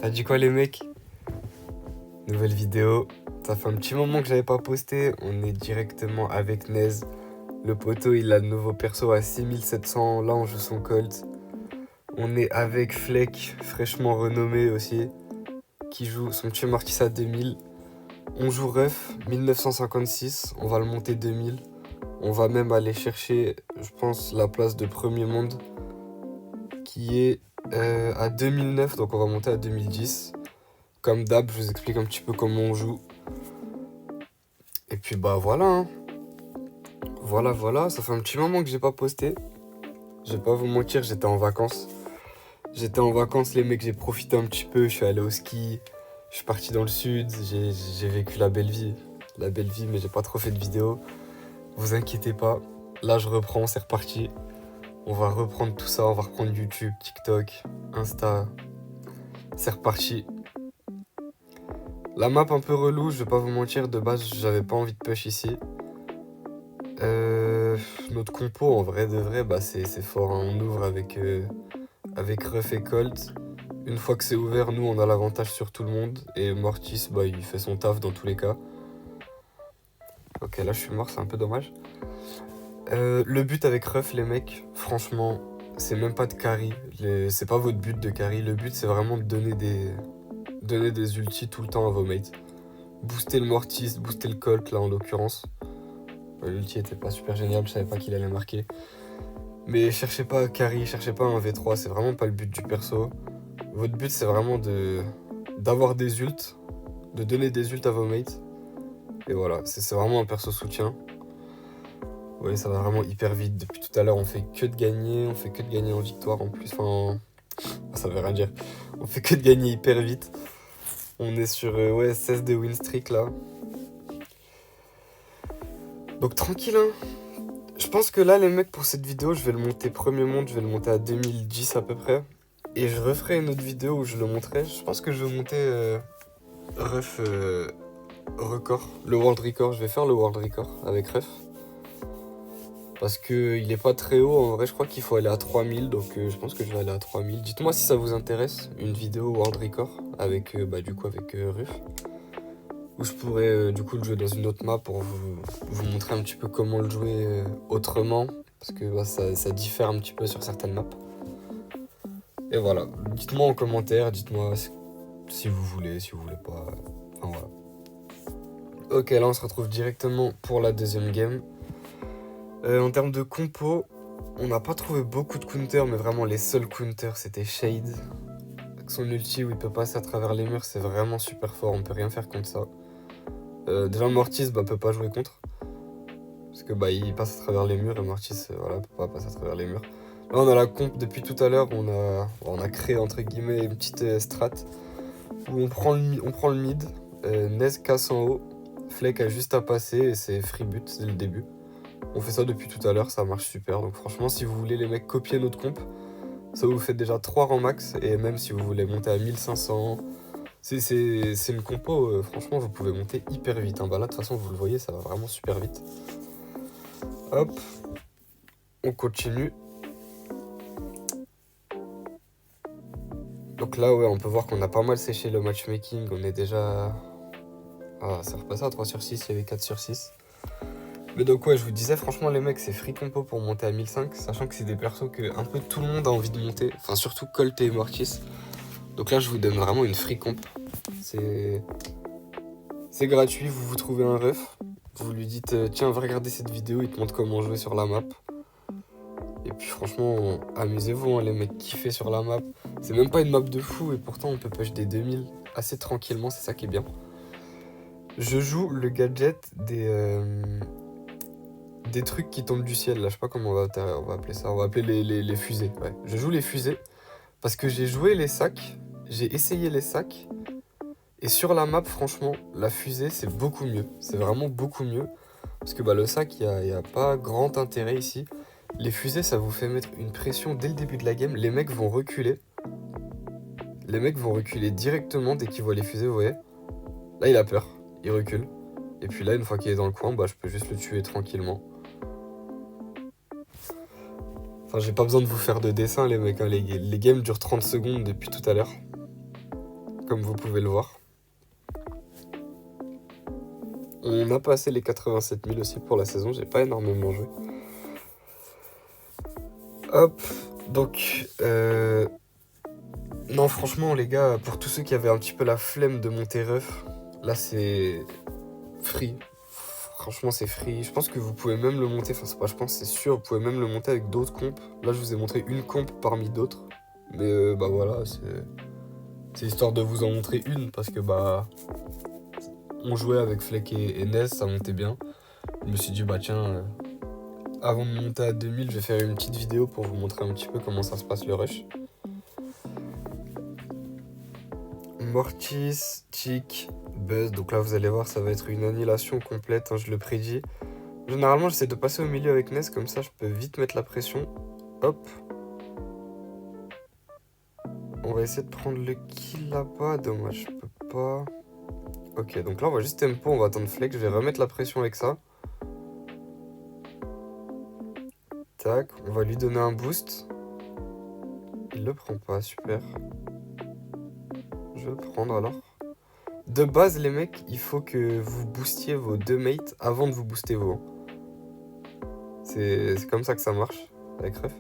T'as dit quoi les mecs? Nouvelle vidéo. Ça fait un petit moment que j'avais pas posté. On est directement avec Nez. Le poteau il a le nouveau perso à 6700. Là on joue son Colt. On est avec Fleck, fraîchement renommé aussi, qui joue son petit Mortis à 2000. On joue Ref 1956. On va le monter 2000. On va même aller chercher, je pense, la place de premier monde qui est à 2009. Donc on va monter à 2010. Comme d'hab, je vous explique un petit peu comment on joue. Et puis bah voilà, hein. Voilà, ça fait un petit moment que j'ai pas posté. Je vais pas vous mentir, j'étais en vacances. Les mecs, j'ai profité un petit peu, je suis allé au ski, je suis parti dans le sud, j'ai vécu la belle vie. Mais j'ai pas trop fait de vidéos. Vous inquiétez pas, là je reprends, c'est reparti. On va reprendre tout ça, on va reprendre YouTube, TikTok, Insta. C'est reparti. La map un peu relou, je vais pas vous mentir, de base j'avais pas envie de push ici. Notre compo en vrai de vrai, bah c'est fort, hein. On ouvre avec Ruff et Colt. Une fois que c'est ouvert, nous on a l'avantage sur tout le monde. Et Mortis, bah il fait son taf dans tous les cas. Ok, là je suis mort, c'est un peu dommage. Le but avec Ruff, les mecs, franchement, c'est même pas de carry. C'est pas votre but de carry. Le but c'est vraiment de donner des ultis tout le temps à vos mates. Booster le Mortis, booster le Colt là en l'occurrence. L'ulti était pas super génial, je savais pas qu'il allait marquer. Mais cherchez pas carry, cherchez pas un V3, c'est vraiment pas le but du perso. Votre but c'est vraiment d'avoir des ults, de donner des ults à vos mates. Et voilà, c'est vraiment un perso soutien. Vous voyez, ça va vraiment hyper vite. Depuis tout à l'heure, on fait que de gagner en victoire en plus. Enfin, ça veut rien dire. On fait que de gagner hyper vite. On est sur 16 de win streak là. Donc tranquille, hein. Je pense que là, les mecs, pour cette vidéo, je vais le monter premier monde, je vais le monter à 2010 à peu près. Et je referai une autre vidéo où je le montrerai. Je pense que je vais monter Ref record, le world record. Je vais faire le world record avec Ref. Parce qu'il est pas très haut, en vrai, je crois qu'il faut aller à 3000. Donc je pense que je vais aller à 3000. Dites-moi si ça vous intéresse, une vidéo world record avec, avec Ref. Où je pourrais du coup le jouer dans une autre map pour vous montrer un petit peu comment le jouer autrement. Parce que bah, ça diffère un petit peu sur certaines maps. Et voilà, dites-moi en commentaire, dites-moi si vous voulez pas. Enfin voilà. Ok, là on se retrouve directement pour la deuxième game. En termes de compo, on n'a pas trouvé beaucoup de counters, mais vraiment les seuls counters c'était Shade. Avec son ulti où il peut passer à travers les murs, c'est vraiment super fort, on peut rien faire contre ça. Déjà Mortis peut pas jouer contre. Parce que il passe à travers les murs et Mortis voilà, peut pas passer à travers les murs. Là on a la comp depuis tout à l'heure, on a créé entre guillemets une petite strat où on prend le mid, Nez casse en haut, Fleck a juste à passer et c'est free but dès le début. On fait ça depuis tout à l'heure, ça marche super. Donc franchement si vous voulez les mecs copier notre comp, ça vous fait déjà 3 rangs max. Et même si vous voulez monter à 1500, c'est une compo, franchement vous pouvez monter hyper vite, hein. Bah là de toute façon vous le voyez, ça va vraiment super vite. Hop, on continue. Donc là ouais, on peut voir qu'on a pas mal séché le matchmaking, on est déjà... Ah, ça repassait à 3 sur 6, il y avait 4 sur 6. Mais donc ouais, je vous disais, franchement les mecs, c'est free compo pour monter à 1005, sachant que c'est des persos que un peu tout le monde a envie de monter, enfin surtout Colt et Mortis. Donc là je vous donne vraiment une free comp. C'est gratuit, vous trouvez un ref, vous lui dites tiens va regarder cette vidéo, il te montre comment jouer sur la map. Et puis franchement, amusez-vous, hein, les mecs kiffez sur la map. C'est même pas une map de fou et pourtant on peut push des 2000 assez tranquillement, c'est ça qui est bien. Je joue le gadget des trucs qui tombent du ciel, là, je sais pas comment on va appeler ça, on va appeler les fusées, ouais. Je joue les fusées parce que j'ai joué les sacs, j'ai essayé les sacs, et sur la map, franchement, la fusée, c'est beaucoup mieux, c'est vraiment beaucoup mieux, parce que le sac, il y a pas grand intérêt ici. Les fusées, ça vous fait mettre une pression dès le début de la game, les mecs vont reculer directement dès qu'ils voient les fusées, vous voyez. Là, il a peur, il recule, et puis là, une fois qu'il est dans le coin, je peux juste le tuer tranquillement. Enfin, j'ai pas besoin de vous faire de dessin, les mecs, hein. Les games durent 30 secondes depuis tout à l'heure. comme vous pouvez le voir. On a passé les 87 000 aussi pour la saison, j'ai pas énormément joué. Hop, donc... Non, franchement, les gars, pour tous ceux qui avaient un petit peu la flemme de monter ref, là, c'est free. Franchement, c'est free. Je pense que vous pouvez même le monter, enfin, c'est pas je pense, c'est sûr, vous pouvez même le monter avec d'autres comptes. Là, je vous ai montré une comp parmi d'autres. Mais bah voilà, c'est histoire de vous en montrer une, parce que bah... On jouait avec Fleck et Ness, ça montait bien. Je me suis dit, bah tiens, avant de monter à 2000, je vais faire une petite vidéo pour vous montrer un petit peu comment ça se passe le rush. Mortis, Chick, Buzz, donc là vous allez voir ça va être une annihilation complète, hein, je le prédis. Généralement j'essaie de passer au milieu avec Ness, comme ça je peux vite mettre la pression. Hop. On va essayer de prendre le kill là-bas, dommage je peux pas. Ok, donc là on va juste tempo, on va attendre Fleck, je vais remettre la pression avec ça. Tac, on va lui donner un boost. Il le prend pas, super. Je vais le prendre alors. De base, les mecs, il faut que vous boostiez vos deux mates avant de vous booster vous. C'est comme ça que ça marche avec Ref.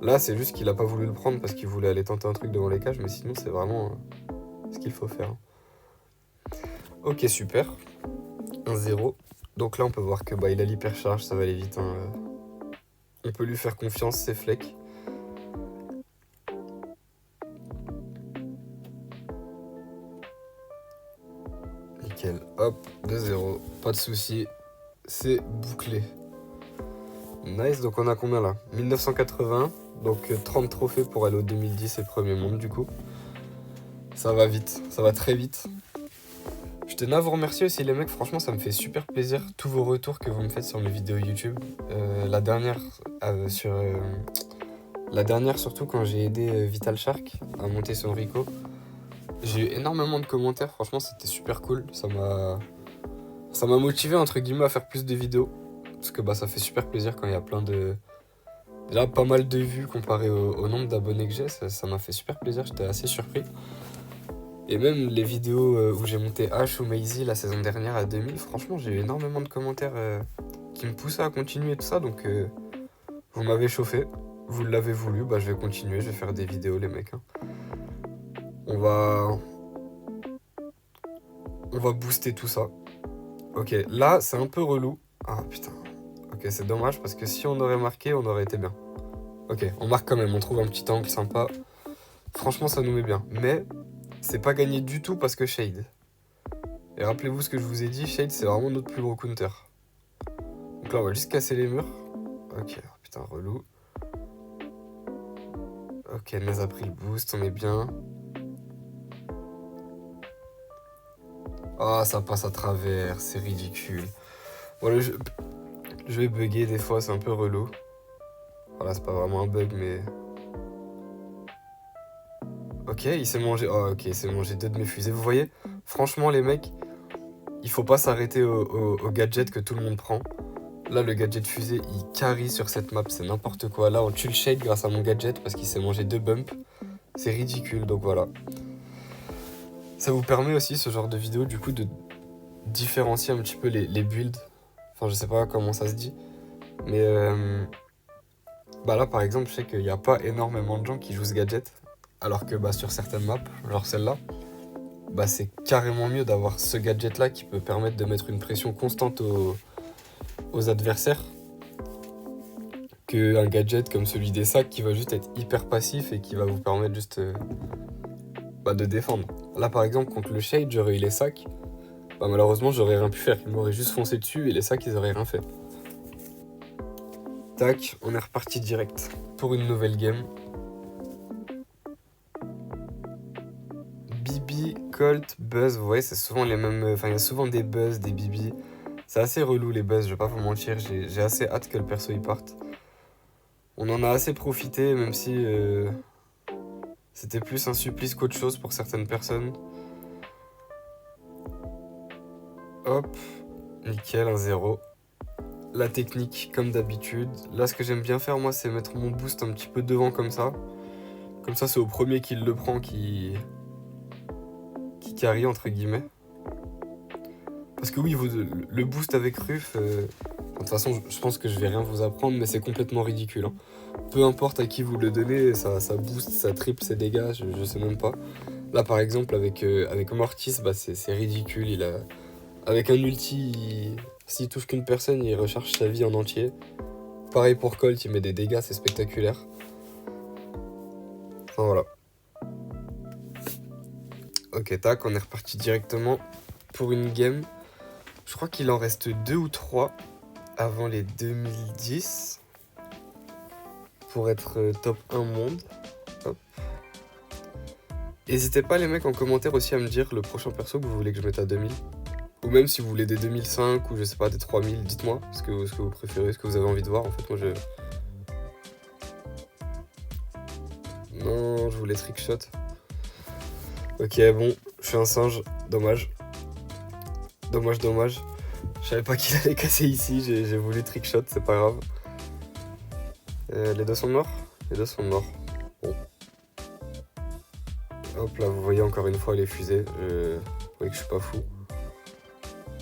Là, c'est juste qu'il a pas voulu le prendre parce qu'il voulait aller tenter un truc devant les cages, mais sinon, c'est vraiment ce qu'il faut faire. Ok, super. 1-0. Donc là, on peut voir que bah, il a l'hypercharge, ça va aller vite. Hein. On peut lui faire confiance, c'est Fleck. Nickel, hop, 2-0, pas de soucis, c'est bouclé. Nice, donc on a combien là? 1980, donc 30 trophées pour aller au 2010 et premier monde du coup. Ça va vite, ça va très vite. Je tenais à vous remercier aussi les mecs, franchement ça me fait super plaisir tous vos retours que vous me faites sur mes vidéos YouTube. La dernière surtout quand j'ai aidé Vital Shark à monter son Rico. J'ai eu énormément de commentaires, franchement c'était super cool, ça m'a motivé entre guillemets à faire plus de vidéos. Parce que bah ça fait super plaisir quand il y a plein de... Déjà pas mal de vues comparé au nombre d'abonnés que j'ai, ça m'a fait super plaisir, j'étais assez surpris. Et même les vidéos où j'ai monté H ou Maisie la saison dernière à 2000, franchement j'ai eu énormément de commentaires qui me poussaient à continuer tout ça, donc vous m'avez chauffé, vous l'avez voulu, bah je vais continuer, je vais faire des vidéos les mecs. Hein. On va booster tout ça. Ok, là c'est un peu relou. Ah putain. Ok, c'est dommage parce que si on aurait marqué, on aurait été bien. Ok, on marque quand même, on trouve un petit angle sympa. Franchement, ça nous met bien. Mais c'est pas gagné du tout parce que Shade. Et rappelez-vous ce que je vous ai dit, Shade c'est vraiment notre plus gros counter. Donc là, on va juste casser les murs. Ok, putain, relou. Ok, Nez a pris le boost, on est bien. Ah, ça passe à travers, c'est ridicule. Bon, je vais bugger des fois, c'est un peu relou. Voilà, c'est pas vraiment un bug, mais... Ok, il s'est mangé... Oh, ok, il s'est mangé 2 de mes fusées. Vous voyez, franchement, les mecs, il faut pas s'arrêter au gadget que tout le monde prend. Là, le gadget fusée, il carry sur cette map, c'est n'importe quoi. Là, on tue le shade grâce à mon gadget parce qu'il s'est mangé 2 bumps. C'est ridicule, donc voilà. Ça vous permet aussi, ce genre de vidéo, du coup, de différencier un petit peu les builds. Enfin, je sais pas comment ça se dit. Mais bah là, par exemple, je sais qu'il n'y a pas énormément de gens qui jouent ce gadget. Alors que bah, sur certaines maps, genre celle-là, bah, c'est carrément mieux d'avoir ce gadget-là qui peut permettre de mettre une pression constante aux adversaires qu'un gadget comme celui des sacs qui va juste être hyper passif et qui va vous permettre juste bah, de défendre. Là, par exemple, contre le Shade, j'aurais eu les sacs. Bah, malheureusement, j'aurais rien pu faire. Ils m'auraient juste foncé dessus et les sacs, ils auraient rien fait. Tac, on est reparti direct pour une nouvelle game. Bibi, Colt, Buzz, vous voyez, c'est souvent les mêmes... Enfin, il y a souvent des Buzz, des Bibi. C'est assez relou les Buzz, je vais pas vous mentir. J'ai assez hâte que le perso il parte. On en a assez profité, même si c'était plus un supplice qu'autre chose pour certaines personnes. Hop, nickel, 1-0. La technique, comme d'habitude. Là, ce que j'aime bien faire, moi, c'est mettre mon boost un petit peu devant comme ça. Comme ça, c'est au premier qui le prend qui carry entre guillemets. Parce que oui, le boost avec Ruff, de toute façon je pense que je vais rien vous apprendre, mais c'est complètement ridicule. Hein. Peu importe à qui vous le donnez, ça booste, ça triple ses dégâts, je sais même pas. Là par exemple avec Mortis, bah, c'est ridicule, avec un ulti, s'il touche qu'une personne, il recharge sa vie en entier. Pareil pour Colt, il met des dégâts, c'est spectaculaire. Enfin voilà. Ok, tac, on est reparti directement pour une game. Je crois qu'il en reste 2 ou 3 avant les 2010 pour être top 1 monde. Hop. N'hésitez pas les mecs en commentaire aussi à me dire le prochain perso que vous voulez que je mette à 2000. Ou même si vous voulez des 2005 ou je sais pas des 3000, dites-moi ce que vous préférez, ce que vous avez envie de voir. En fait moi je... Non, je voulais trickshot. Ok bon, je suis un singe, dommage. Dommage. Je savais pas qu'il allait casser ici, j'ai voulu trickshot, c'est pas grave. Les deux sont morts? Les deux sont morts. Bon. Hop là, vous voyez encore une fois les fusées. Vous voyez que je suis pas fou.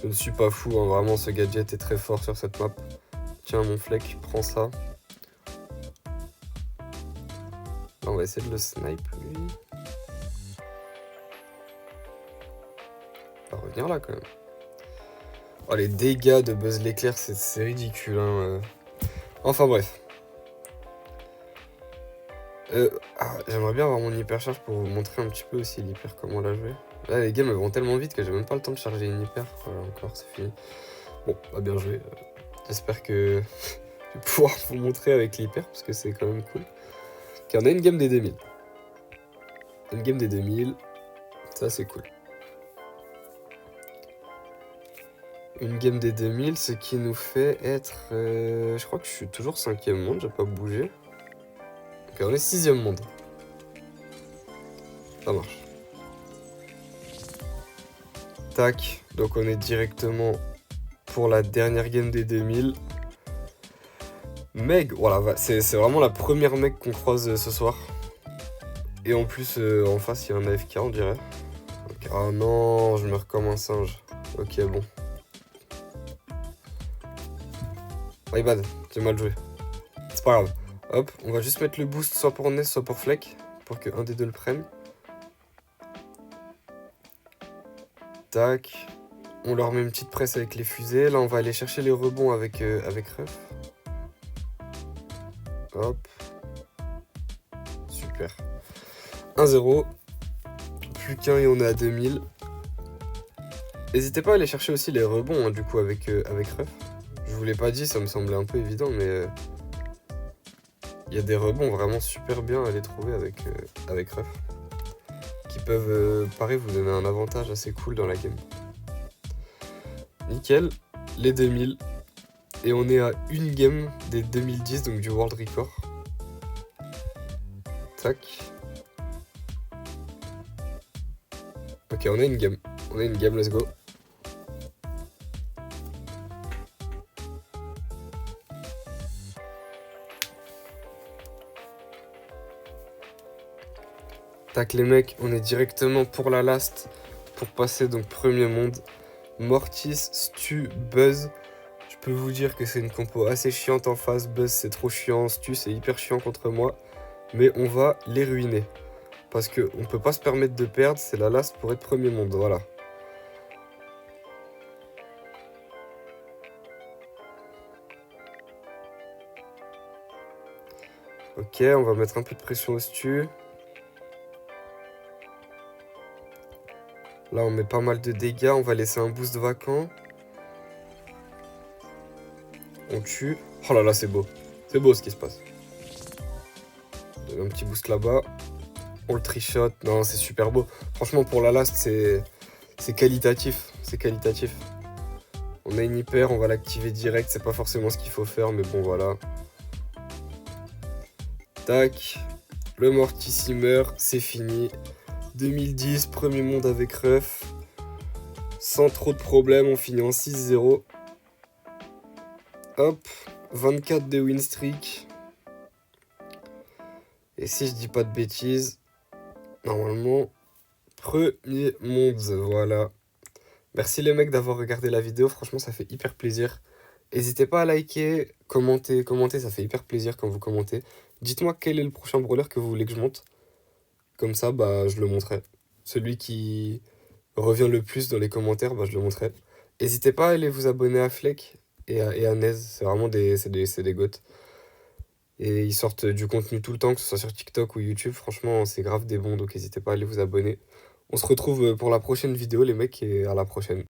Je ne suis pas fou, hein, vraiment ce gadget est très fort sur cette map. Tiens mon Fleck, prends ça. Là, on va essayer de le snipe lui. Il va revenir là quand même. Oh les dégâts de Buzz l'éclair, c'est ridicule. Hein. Enfin bref. J'aimerais bien avoir mon hypercharge pour vous montrer un petit peu aussi l'hyper comment la jouer. Là les games vont tellement vite que j'ai même pas le temps de charger une hyper. Voilà encore c'est fini. Bon, bah bien joué. J'espère que je vais pouvoir vous montrer avec l'hyper parce que c'est quand même cool. Ok, on a une game des 2000. Une game des 2000. Ça c'est cool. Une game des 2000, ce qui nous fait être... je crois que je suis toujours 5ème monde, j'ai pas bougé. Ok, on est 6ème monde. Ça marche. Tac, donc on est directement pour la dernière game des 2000. Meg, voilà, c'est vraiment la première Meg qu'on croise ce soir. Et en plus, en face, il y a un AFK, on dirait. Okay. Ah non, je meurs comme un singe. Ok, bon. My bad, j'ai mal joué. C'est pas grave. Hop, on va juste mettre le boost soit pour Ness, soit pour Fleck. Pour que un des deux le prenne. Tac. On leur met une petite presse avec les fusées. Là, on va aller chercher les rebonds avec Ruff. Hop. Super. 1-0. Plus qu'un et on est à 2000. N'hésitez pas à aller chercher aussi les rebonds, hein, du coup, avec Ruff. Je vous l'ai pas dit, ça me semblait un peu évident, mais... il y a des rebonds vraiment super bien à les trouver avec Ruff. Qui peuvent, pareil, vous donner un avantage assez cool dans la game. Nickel, les 2000. Et on est à une game des 2010, donc du World Record. Tac. Ok, on a une game. On a une game, let's go. Tac les mecs, on est directement pour la last. Pour passer donc premier monde. Mortis, Stu, Buzz. Je peux vous dire que c'est une compo assez chiante en face. Buzz c'est trop chiant, Stu c'est hyper chiant contre moi. Mais on va les ruiner. Parce qu'on peut pas se permettre de perdre, c'est la last pour être premier monde, voilà. Ok, on va mettre un peu de pression au Stu. Là on met pas mal de dégâts, on va laisser un boost vacant. On tue. Oh là là c'est beau. C'est beau ce qui se passe. Un petit boost là-bas. On le trichot. Non c'est super beau. Franchement pour la last c'est qualitatif. C'est qualitatif. On a une hyper, on va l'activer direct. C'est pas forcément ce qu'il faut faire mais bon voilà. Tac. Le Mortissimer, c'est fini. 2010, premier monde avec Ruff. Sans trop de problèmes, on finit en 6-0. Hop, 24 de win streak. Et si je dis pas de bêtises, normalement, Premier monde, voilà. Merci les mecs d'avoir regardé la vidéo, franchement ça fait hyper plaisir. N'hésitez pas à liker, commenter, ça fait hyper plaisir quand vous commentez. Dites-moi quel est le prochain brawler que vous voulez que je monte. Comme ça, bah je le montrerai. Celui qui revient le plus dans les commentaires, bah je le montrerai. N'hésitez pas à aller vous abonner à Fleck et à Nez, c'est vraiment des goats. Et ils sortent du contenu tout le temps, que ce soit sur TikTok ou YouTube. Franchement, c'est grave des bons, donc n'hésitez pas à aller vous abonner. On se retrouve pour la prochaine vidéo, les mecs, et à la prochaine.